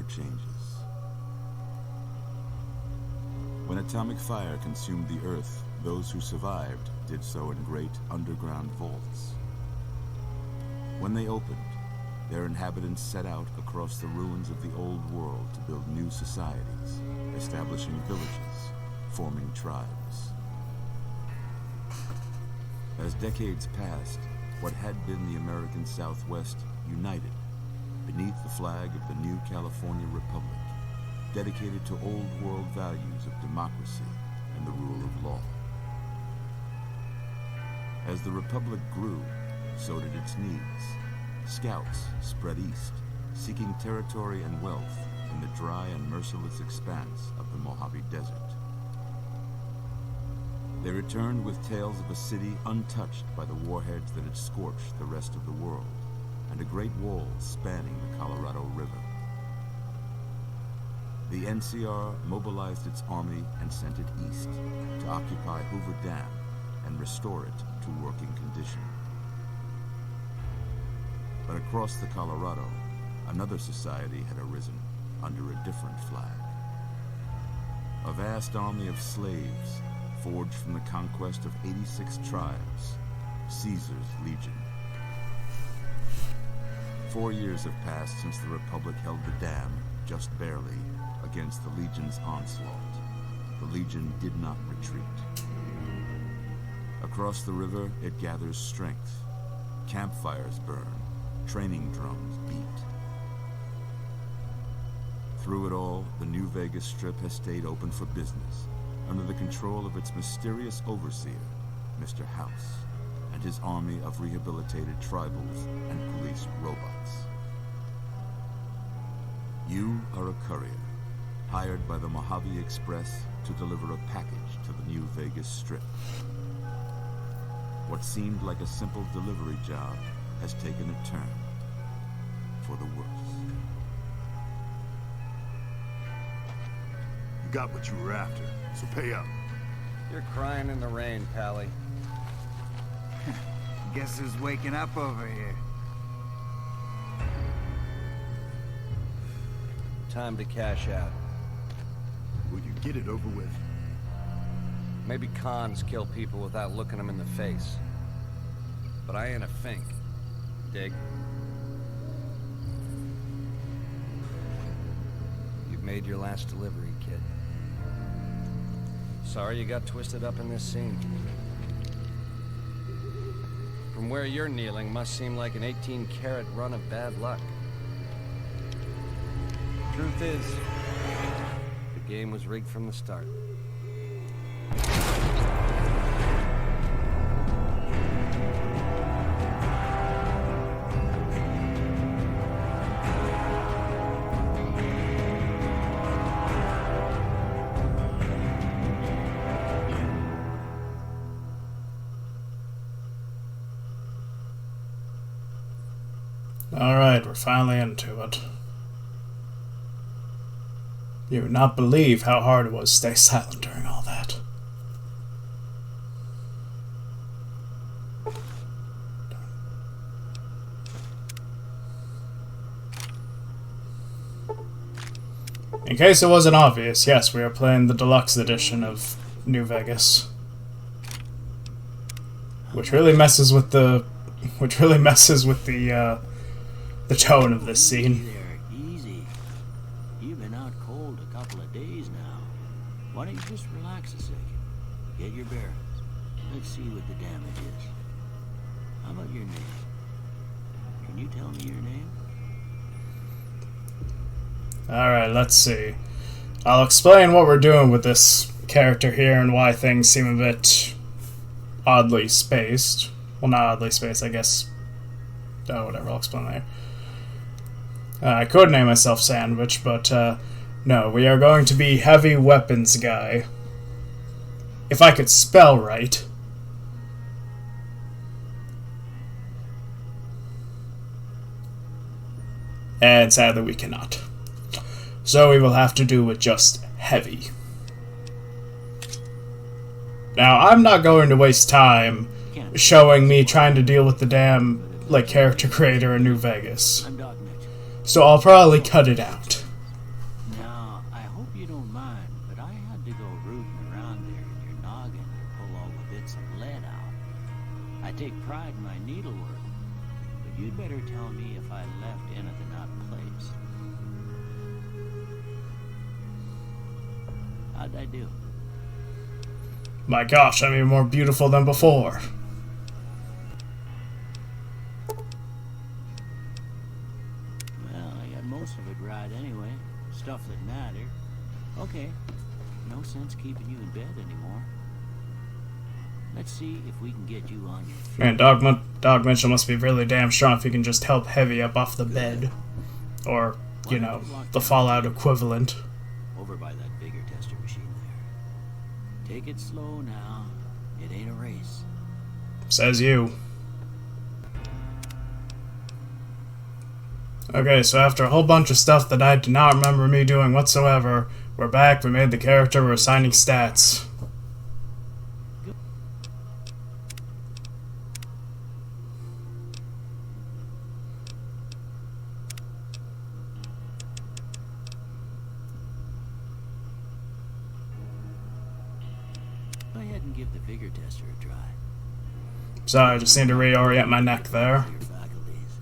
never changes. When atomic fire consumed the Earth, those who survived did so in great underground vaults. When they opened, their inhabitants set out across the ruins of the old world to build new societies, establishing villages, forming tribes. As decades passed, what had been the American Southwest united beneath the flag of the new California Republic, dedicated to old world values of democracy and the rule of law. As the Republic grew, so did its needs. Scouts spread east, seeking territory and wealth in the dry and merciless expanse of the Mojave Desert. They returned with tales of a city untouched by the warheads that had scorched the rest of the world, and a great wall spanning the Colorado River. The NCR mobilized its army and sent it east to occupy Hoover Dam and restore it to working condition. But across the Colorado, another society had arisen under a different flag. A vast army of slaves forged from the conquest of 86 tribes, Caesar's Legion. 4 years have passed since the Republic held the dam, just barely, against the Legion's onslaught. The Legion did not retreat. Across the river, it gathers strength. Campfires burn. Training drums beat. Through it all, the New Vegas Strip has stayed open for business, under the control of its mysterious overseer, Mr. House, and his army of rehabilitated tribals and police robots. You are a courier, hired by the Mojave Express to deliver a package to the New Vegas Strip. What seemed like a simple delivery job has taken a turn for the worse. You got what you were after, so pay up. You're crying in the rain, Pally. Guess who's waking up over here? Time to cash out. Will you get it over with? Maybe cons kill people without looking them in the face. But I ain't a fink. Dig? You've made your last delivery, kid. Sorry you got twisted up in this scene. From where you're kneeling must seem like an 18-carat run of bad luck. Truth is, the game was rigged from the start. Alright, we're finally into it. You would not believe how hard it was to stay silent during all that. In case it wasn't obvious, yes, we are playing the deluxe edition of New Vegas. Which really messes with the the tone of this scene. Easy there, easy. You've been out cold a couple of days now. Why don't you just relax a second? Get your bearings. Let's see what the damage is. How about your name? Can you tell me your name? Alright, let's see. I'll explain what we're doing with this character here and why things seem a bit oddly spaced. Well, not oddly spaced, I guess. Oh, whatever, I'll explain later. I could name myself Sandwich, but no, we are going to be Heavy Weapons Guy. If I could spell right. And sadly we cannot. So we will have to do with just Heavy. Now, I'm not going to waste time showing me trying to deal with the damn, character creator in New Vegas. So I'll probably cut it out. take pride in my needlework, but you'd better tell me if I left anything out of place. How'd I do? My gosh, I'm even more beautiful than before. Well, I got most of it right anyway. Stuff that mattered. Okay. No sense keeping you in bed anymore. Let's see if we can get you on your feet. Man, Dog Mitchell must be really damn strong if he can just help Heavy up off the bed. Or, you know, the Fallout equivalent. Over by that vigor tester machine there. Take it slow now. It ain't a race. Says you. Okay, so after a whole bunch of stuff that I do not remember me doing whatsoever, we're back, we made the character, we're assigning stats. Go ahead and give the vigor tester a try. Sorry, I just need to reorient my neck there. Your faculties.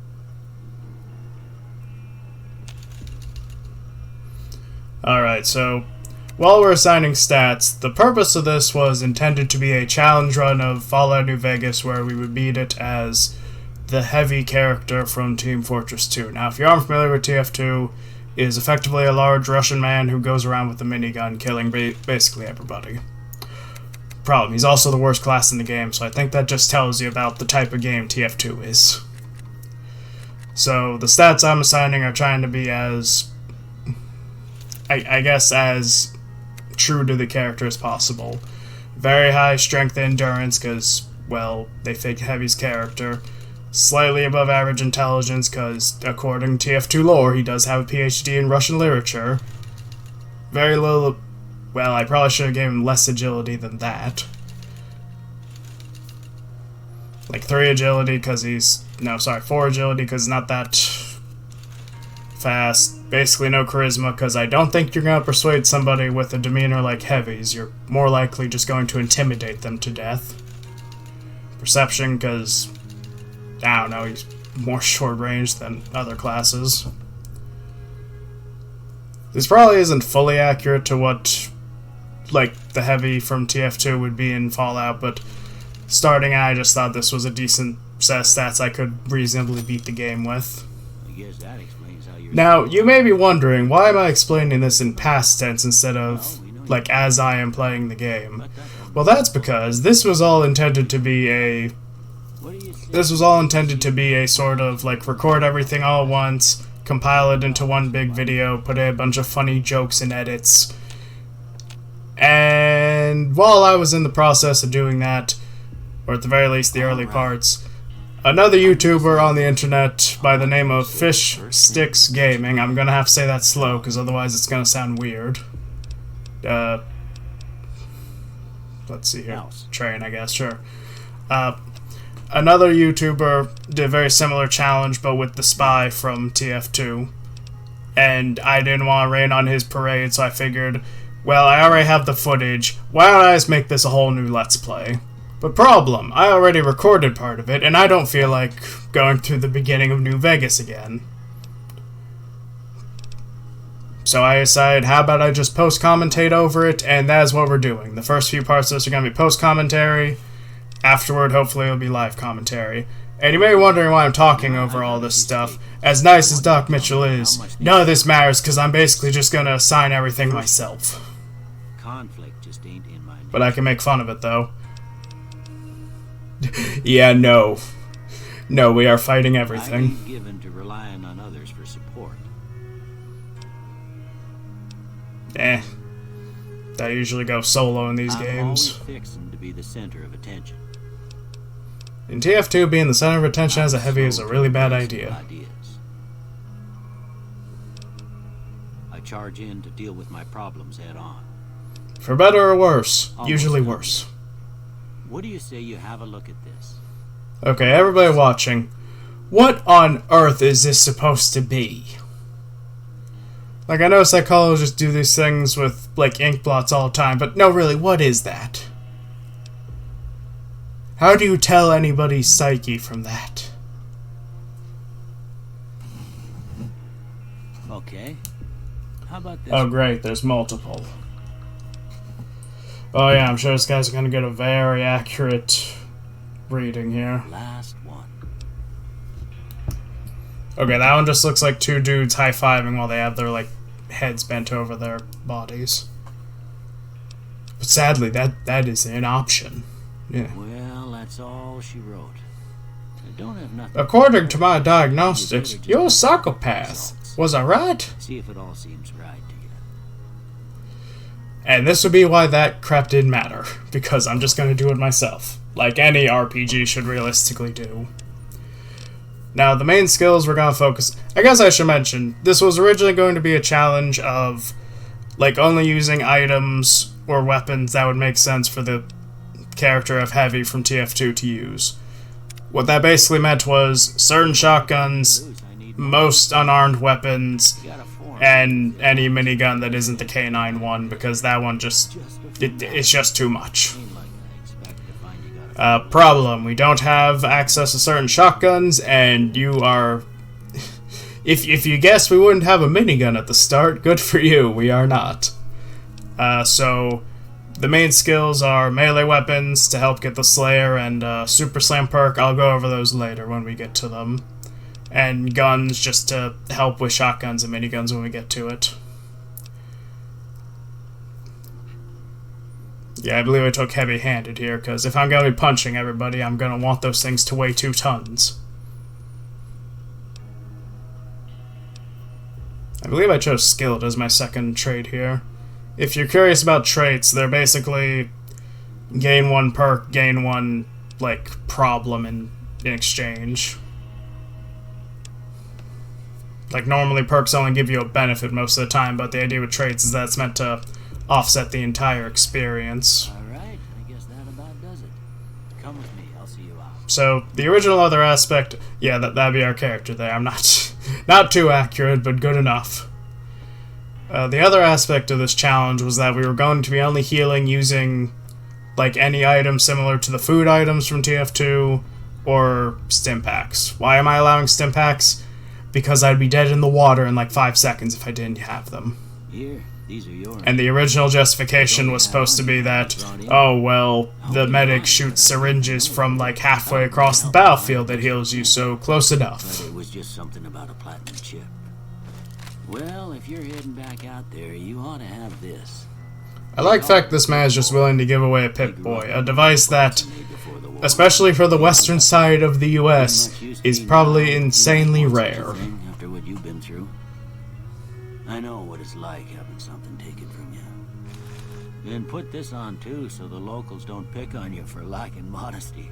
Alright, so while we're assigning stats, the purpose of this was intended to be a challenge run of Fallout New Vegas where we would beat it as the Heavy character from Team Fortress 2. Now, if you aren't familiar with TF2, it is effectively a large Russian man who goes around with a minigun killing basically everybody. Problem, he's also the worst class in the game, so I think that just tells you about the type of game TF2 is. So the stats I'm assigning are trying to be as, I guess, as true to the character as possible. Very high strength and endurance, because, well, they fake Heavy's character. Slightly above average intelligence, because, according to TF2 lore, he does have a PhD in Russian literature. Very little. Well, I probably should have given him less agility than that. Like 3 agility because he's... No, sorry, 4 agility because he's not that fast. Basically no charisma because I don't think you're going to persuade somebody with a demeanor like Heavy's. You're more likely just going to intimidate them to death. Perception because... I don't know, he's more short range than other classes. This probably isn't fully accurate to what, like, the Heavy from TF2 would be in Fallout, but starting I just thought this was a decent set of stats I could reasonably beat the game with. I guess that explains how you're... Now, you may be wondering, why am I explaining this in past tense instead of, like, as I am playing the game? Well, that's because this was all intended to be a... This was all intended to be a sort of, like, record everything all at once, compile it into one big video, put a bunch of funny jokes and edits. And while I was in the process of doing that, or at the very least the early parts, another YouTuber on the internet by the name of Fish Sticks Gaming, I'm gonna have to say that slow because otherwise it's gonna sound weird. Let's see here. Train, I guess, sure. Another YouTuber did a very similar challenge, but with the spy from TF2. And I didn't want to rain on his parade, so I figured, well, I already have the footage. Why don't I just make this a whole new Let's Play? But problem, I already recorded part of it, and I don't feel like going through the beginning of New Vegas again. So I decided, how about I just post-commentate over it, and that is what we're doing. The first few parts of this are going to be post-commentary. Afterward, hopefully, it'll be live commentary. And you may be wondering why I'm talking over all this stuff. As nice as Doc Mitchell is, none of this matters because I'm basically just going to assign everything myself. Conflict just ain't in my But I can make fun of it, though. Yeah, no. No, we are fighting everything. I ain't given to relying on others for support. Eh. I usually go solo in these games. I'm always fixing to be the center of attention. In TF2, being the center of attention as a Heavy is a really bad idea. Ideas. I charge in to deal with my problems head on. For better or worse. Almost Usually done. worse. What do you say you have a look at this? Okay, everybody watching. What on earth is this supposed to be? Like, I know psychologists do these things with, like, ink blots all the time, but no, really, what is that? How do you tell anybody's psyche from that? Okay. How about this? Oh great, there's multiple. Oh yeah, I'm sure this guy's gonna get a very accurate reading here. Last one. Okay, that one just looks like two dudes high-fiving while they have their, like, heads bent over their bodies. But sadly, that is an option. Yeah. Well, that's all she wrote. I don't have nothing. According to my diagnostics, you're a psychopath. Was I right? See if it all seems right to you. And this would be why that crap didn't matter, because I'm just gonna do it myself, like any RPG should realistically do. Now, the main skills we're gonna focus... I guess I should mention, this was originally going to be a challenge of, like, only using items or weapons that would make sense for the character of Heavy from TF2 to use. What that basically meant was certain shotguns, most unarmed weapons, and any minigun that isn't the K9 one, because that one just... it's just too much. Problem, we don't have access to certain shotguns, and you are... if you guessed we wouldn't have a minigun at the start, good for you, we are not. So, the main skills are melee weapons to help get the Slayer, and Super Slam perk, I'll go over those later when we get to them. And guns just to help with shotguns and miniguns when we get to it. Yeah, I believe I took heavy-handed here, because if I'm going to be punching everybody, I'm going to want those things to weigh 2 tons. I believe I chose Skilled as my second trait here. If you're curious about traits, they're basically gain 1 perk, gain 1, like, problem in exchange. Like, normally perks only give you a benefit most of the time, but the idea with traits is that it's meant to offset the entire experience. Alright, I guess that about does it. Come with me, I'll see you out. So, the original other aspect... yeah, that'd be our character there. I'm not too accurate, but good enough. The other aspect of this challenge was that we were going to be only healing using, like, any item similar to the food items from TF2, or stim packs. Why am I allowing stim packs? Because I'd be dead in the water in like 5 seconds if I didn't have them. Here, these are yours. And the original justification was supposed to be that, oh, well, the medic shoots syringes from like halfway across the battlefield that heals you, so close enough. But it was just something about a platinum chip. Well, if you're heading back out there, you ought to have this. I like the fact this man is just willing to give away a Pip-Boy, a device that, especially for the western side of the US, is probably insanely rare. After what you've been through, I know what it's like having something taken from you. And put this on too, so the locals don't pick on you for lacking modesty.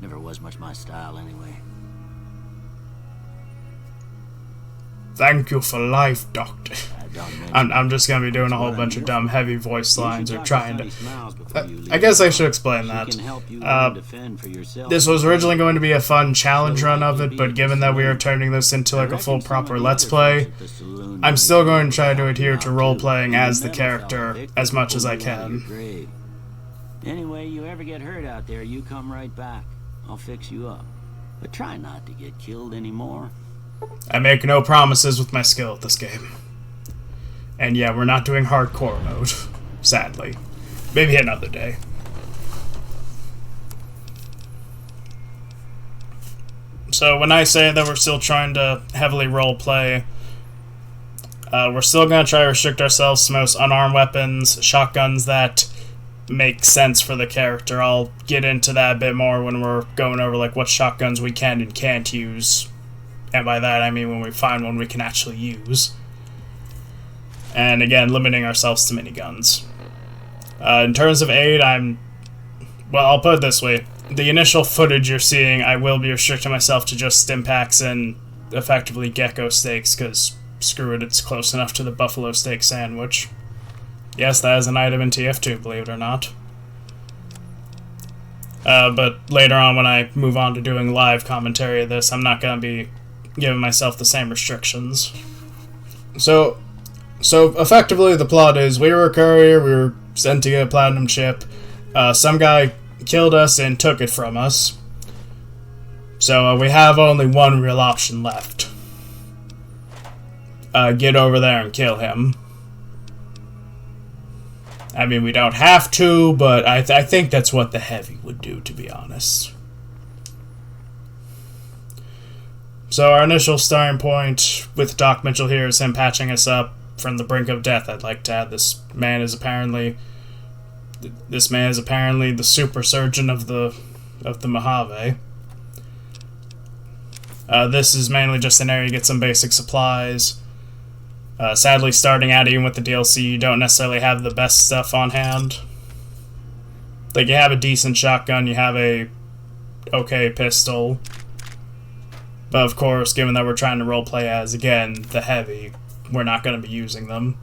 Never was much my style anyway. Thank you for life, Doctor. I'm just gonna be doing a whole bunch of dumb, heavy voice lines, or trying to... I guess I should explain that. This was originally going to be a fun challenge run of it, but given that we are turning this into like a full proper Let's Play, I'm still going to try to adhere to role-playing as the character as much as I can. Anyway, you ever get hurt out there, you come right back. I'll fix you up. But try not to get killed anymore. I make no promises with my skill at this game. And yeah, we're not doing hardcore mode, sadly. Maybe another day. So when I say that we're still trying to heavily roleplay, we're still going to try to restrict ourselves to most unarmed weapons, shotguns that make sense for the character. I'll get into that a bit more when we're going over like what shotguns we can and can't use. And by that I mean when we find one we can actually use. And again, limiting ourselves to miniguns. In terms of aid, well, I'll put it this way. The initial footage you're seeing, I will be restricting myself to just stim packs and effectively gecko steaks, because screw it, it's close enough to the buffalo steak sandwich. Yes, that is an item in TF2, believe it or not. But later on, when I move on to doing live commentary of this, I'm not going to be giving myself the same restrictions. So effectively, the plot is we were a courier, we were sent to get a platinum chip. Some guy killed us and took it from us. So we have only one real option left. Get over there and kill him. I mean, we don't have to, but I think that's what the Heavy would do, to be honest. So our initial starting point with Doc Mitchell here is him patching us up from the brink of death. I'd like to add this man is apparently the super surgeon of the Mojave. This is mainly just an area to get some basic supplies. Sadly, starting out even with the DLC, you don't necessarily have the best stuff on hand. Like, you have a decent shotgun, you have a okay pistol. But of course, given that we're trying to roleplay as, again, the Heavy, we're not going to be using them.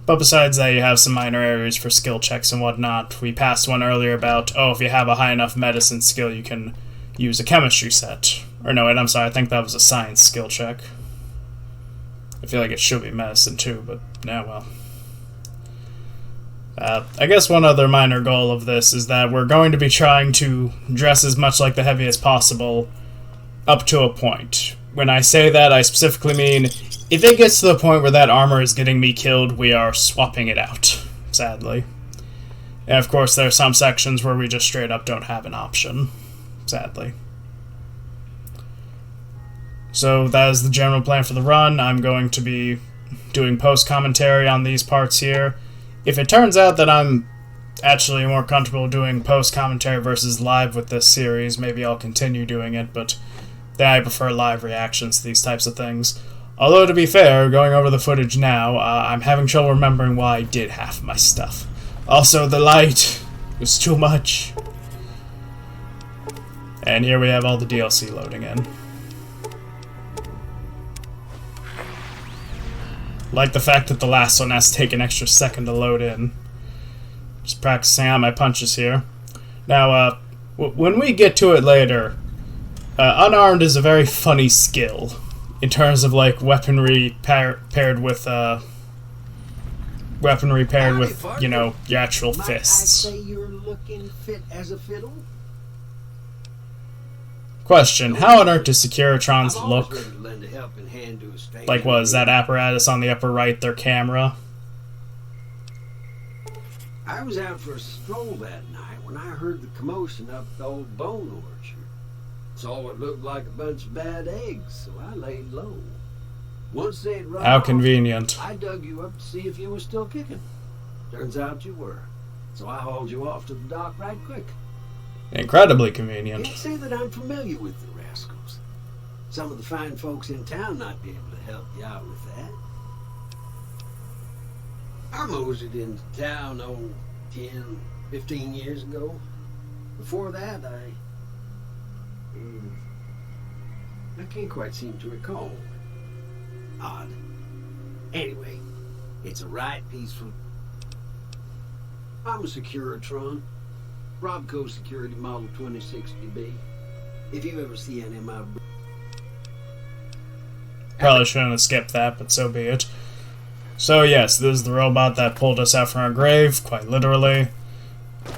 But besides that, you have some minor areas for skill checks and whatnot. We passed one earlier about, oh, if you have a high enough medicine skill, you can use a chemistry set. Or no, wait, I'm sorry, I think that was a science skill check. I feel like it should be medicine too, but yeah, well. I guess one other minor goal of this is that we're going to be trying to dress as much like the Heavy as possible up to a point. When I say that, I specifically mean, if it gets to the point where that armor is getting me killed, we are swapping it out, sadly. And of course, there are some sections where we just straight up don't have an option, sadly. So that is the general plan for the run. I'm going to be doing post-commentary on these parts here. If it turns out that I'm actually more comfortable doing post-commentary versus live with this series, maybe I'll continue doing it, but then I prefer live reactions to these types of things. Although, to be fair, going over the footage now, I'm having trouble remembering why I did half my stuff. Also, the light was too much. And here we have all the DLC loading in. Like the fact that the last one has to take an extra second to load in. Just practicing out my punches here. Now, when we get to it later, unarmed is a very funny skill in terms of like weaponry paired with you know, your actual fists. Might I say you're looking fit as a fiddle? Question: how on earth does Securitrons I'm always look? ready to lend a helping hand to a stranger. Like, was that apparatus on the upper right their camera? I was out for a stroll that night when I heard the commotion up the old bone orchard. Saw what looked like a bunch of bad eggs, so I laid low. Once they'd run How off, convenient. I dug you up to see if you were still kicking. Turns out you were. So I hauled you off to the dock right quick. Incredibly convenient. Can't say that I'm familiar with the rascals. Some of the fine folks in town might be able to help you out with that. I moseyed into town, 10, 15 years ago. Before that, I can't quite seem to recall. Odd. Anyway, it's a right peaceful... I'm a Securitron. Robco Security Model 2060B. If you ever see any of my... Probably shouldn't have skipped that, but so be it. So yes, this is the robot that pulled us out from our grave, quite literally.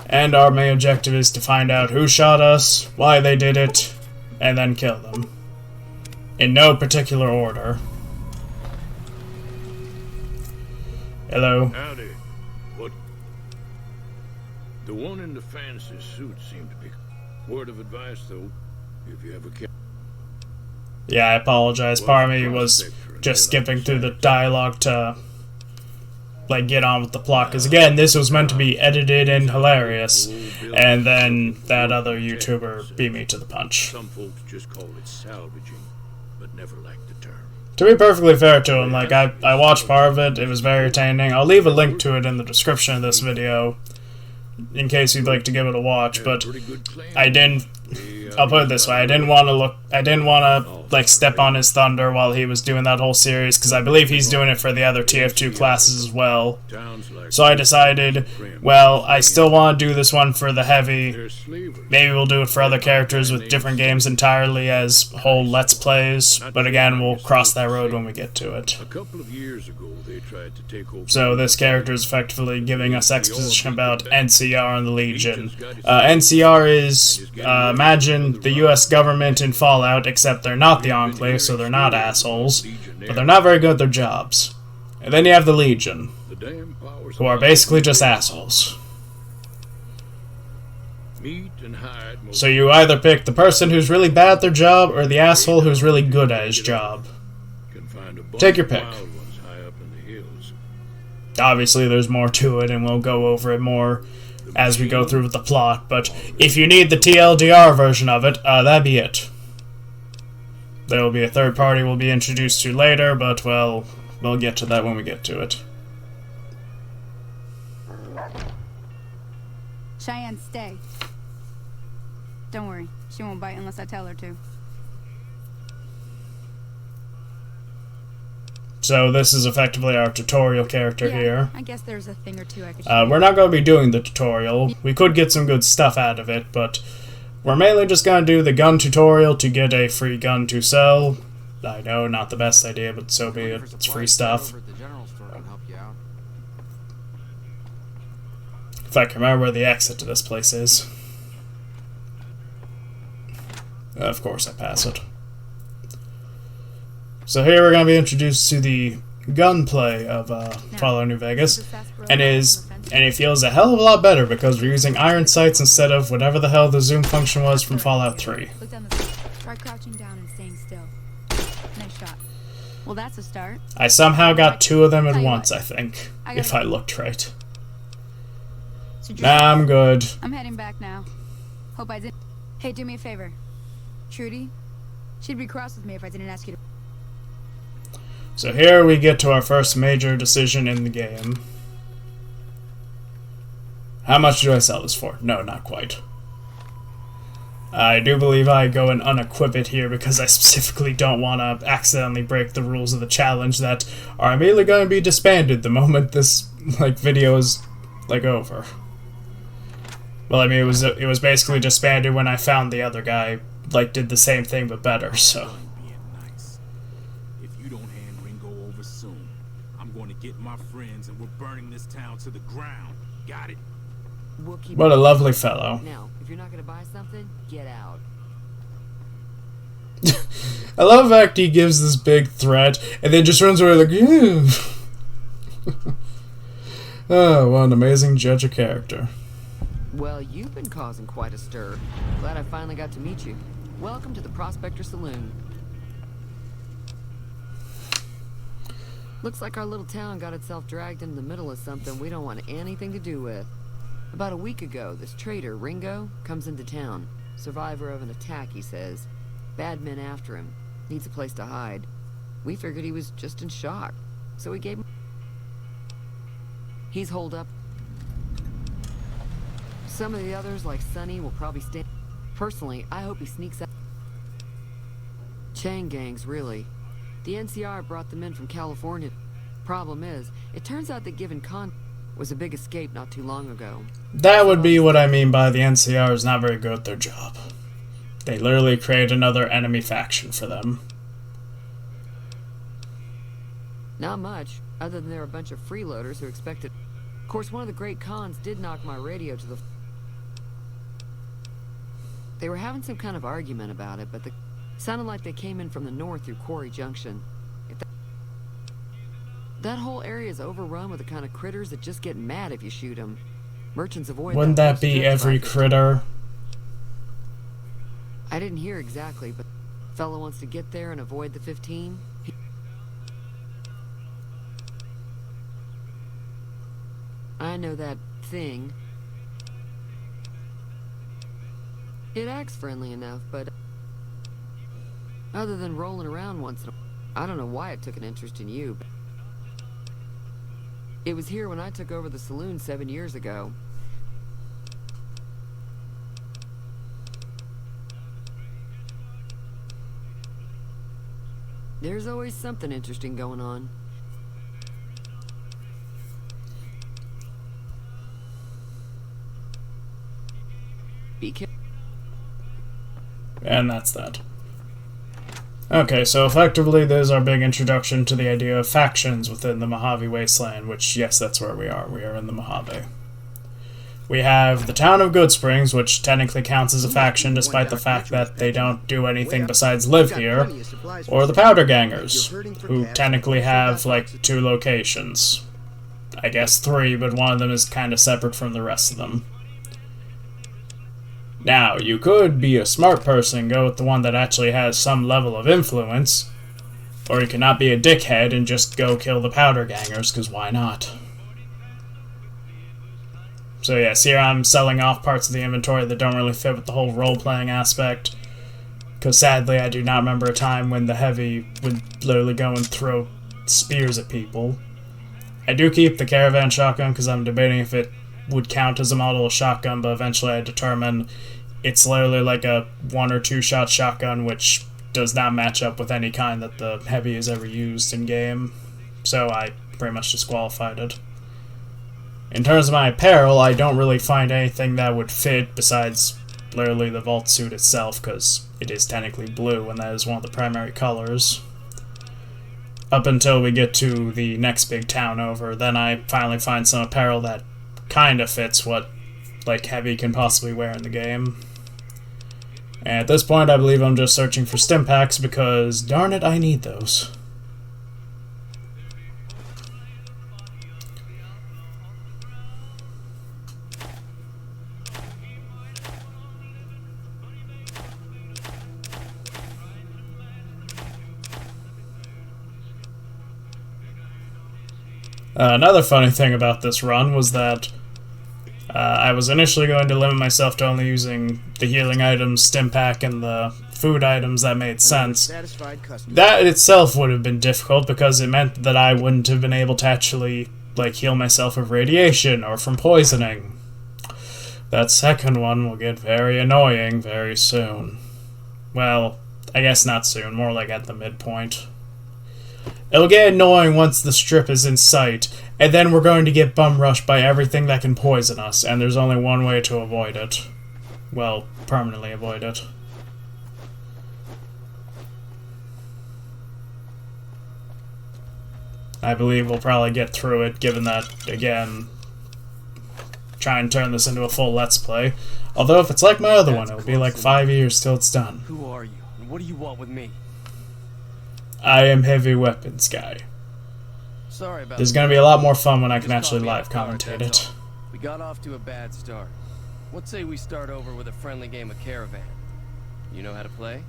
And our main objective is to find out who shot us, why they did it, and then kill them. In no particular order. Hello. Howdy. What? The one in the fancy suit seemed to be... Word of advice, though, if you ever can... Yeah, I apologize. Part of me was just skipping through the dialogue to, like, get on with the plot. Because, again, this was meant to be edited and hilarious. And then that other YouTuber beat me to the punch. Some folks just call it salvaging, but never liked the term. To be perfectly fair to him, like, I watched part of it. It was very entertaining. I'll leave a link to it in the description of this video, in case you'd like to give it a watch. But I didn't... I'll put it this way. I didn't want to look I didn't want to like step on his thunder while he was doing that whole series, because I believe he's doing it for the other TF2 classes as well. So I decided, well, I still want to do this one for the heavy. Maybe we'll do it for other characters with different games entirely as whole Let's Plays, but again, we'll cross that road when we get to it. A couple of years ago, they tried to take over. So this character is effectively giving us exposition about NCR and the Legion. NCR is, imagine the US government in Fallout, except they're not the Enclave, so they're not assholes, but they're not very good at their jobs. And then you have the Legion, who are basically just assholes. So you either pick the person who's really bad at their job, or the asshole who's really good at his job. Take your pick. Obviously there's more to it, and we'll go over it more as we go through with the plot, but if you need the TLDR version of it, that'd be it. There will be a third party we'll be introduced to later, but, well, we'll get to that when we get to it. Cheyenne, stay. Don't worry, she won't bite unless I tell her to. So this is effectively our tutorial character here. I guess there's a thing or two I could we're not going to be doing the tutorial. We could get some good stuff out of it, but we're mainly just going to do the gun tutorial to get a free gun to sell. I know, not the best idea, but so be it. It's free stuff. If I can remember where the exit to this place is. Of course I pass it. So here we're going to be introduced to the gunplay of Fallout New Vegas, and it feels a hell of a lot better because we're using iron sights instead of whatever the hell the zoom function was from Fallout 3. Look down the try crouching down and staying still. Nice shot. Well, that's a start. I somehow got two of them at once, I think, if I looked right. Nah, I'm good. I'm heading back now. Hope I didn't. Hey, do me a favor. Trudy, she'd be cross with me if I didn't ask you to. So here we get to our first major decision in the game. How much do I sell this for? No, not quite. I do believe I go and unequip it here because I specifically don't want to accidentally break the rules of the challenge that are immediately going to be disbanded the moment this video is over. Well, I mean, it was basically disbanded when I found the other guy did the same thing but better, so. Get my friends and we're burning this town to the ground. Got it? What a lovely fellow. Now, if you're not gonna buy something, get out. I love the fact he gives this big threat and then just runs away like, yeah. Oh, what an amazing judge of character. Well, you've been causing quite a stir. Glad I finally got to meet you. Welcome to the Prospector Saloon. Looks like our little town got itself dragged into the middle of something we don't want anything to do with. About a week ago, this traitor, Ringo, comes into town. Survivor of an attack, he says. Bad men after him. Needs a place to hide. We figured he was just in shock, so we gave him... He's holed up. Some of the others, like Sonny, will probably stay... Personally, I hope he sneaks out. Chain gangs, really. The NCR brought them in from California. Problem is, it turns out that given con was a big escape not too long ago. That would be what I mean by the NCR is not very good at their job. They literally create another enemy faction for them. Not much, other than they're a bunch of freeloaders who expected... Of course, one of the great cons did knock my radio to the... They were having some kind of argument about it, but the... Sounded like they came in from the north through Quarry Junction. That whole area is overrun with the kind of critters that just get mad if you shoot them. Merchants avoid. Wouldn't that be every critter? I didn't hear exactly, but the fellow wants to get there and avoid the 15. I know that thing. It acts friendly enough, but... Other than rolling around once in a while, I don't know why it took an interest in you, but... It was here when I took over the saloon 7 years ago. There's always something interesting going on. Be careful. And that's that. Okay, so effectively there's our big introduction to the idea of factions within the Mojave Wasteland, which, yes, that's where we are. We are in the Mojave. We have the town of Good Springs, which technically counts as a faction despite the fact that they don't do anything besides live here, or the Powder Gangers, who technically have, like, 2 locations. I guess 3, but one of them is kind of separate from the rest of them. Now, you could be a smart person and go with the one that actually has some level of influence, or you cannot be a dickhead and just go kill the Powder Gangers, because why not? So yes, here I'm selling off parts of the inventory that don't really fit with the whole role-playing aspect, because sadly I do not remember a time when the heavy would literally go and throw spears at people. I do keep the caravan shotgun because I'm debating if it would count as a model shotgun, but eventually I determine it's literally like a 1 or 2 shot shotgun, which does not match up with any kind that the heavy has ever used in game, so I pretty much disqualified it. In terms of my apparel, I don't really find anything that would fit besides literally the vault suit itself, because it is technically blue and that is one of the primary colors. Up until we get to the next big town over, then I finally find some apparel that kind of fits what, like, heavy can possibly wear in the game. And at this point, I believe I'm just searching for stim packs because, darn it, I need those. Another funny thing about this run was that I was initially going to limit myself to only using the healing items, stim pack, and the food items that made sense. That itself would have been difficult because it meant that I wouldn't have been able to actually, like, heal myself of radiation or from poisoning. That second one will get very annoying very soon. Well, I guess not soon, more like at the midpoint. It'll get annoying once the strip is in sight, and then we're going to get bum rushed by everything that can poison us, and there's only one way to avoid it. Well, permanently avoid it. I believe we'll probably get through it, given that, again, try and turn this into a full Let's Play. Although if it's like my other one, it'll be like 5 years till it's done. Who are you, and what do you want with me? I am Heavy Weapons Guy. Sorry about There's gonna be a lot more fun when I can actually live commentate it. We got off to a bad start. What say we start over with a friendly game of Caravan? You know how to play?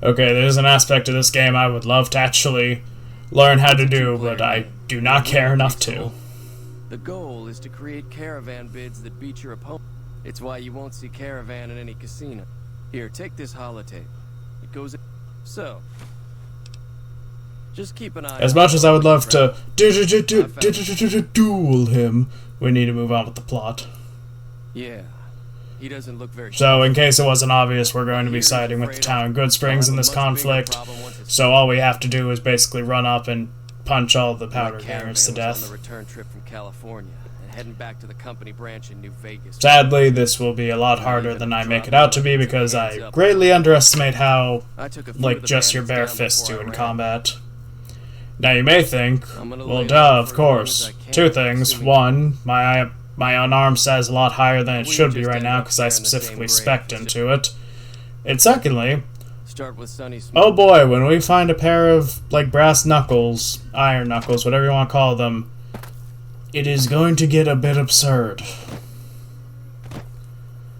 Okay, there's an aspect of this game I would love to actually learn how to do, but I do not care enough to. The goal is to create Caravan bids that beat your opponent. It's why you won't see Caravan in any casino. Here, take this holotape. It goes in. So, just keep an eye. As much as I would love to duel him, we need to move on with the plot. Yeah, he doesn't look very. So, in case it wasn't obvious, we're going to be siding with the town of Good Springs in this conflict. So all we have to do is basically run up and punch all the Powder Gangers to death. On the return trip from California and heading back to the company branch in New Vegas. Sadly, this will be a lot harder than I make it out to be because I greatly underestimate how, like, just your bare fists do in combat. Now you may think, well, duh, of course. 2 things. 1, my unarmed stat is a lot higher than it should be right now because I specifically spec'd into it. And secondly, oh boy, when we find a pair of, like, brass knuckles, iron knuckles, whatever you want to call them, it is going to get a bit absurd.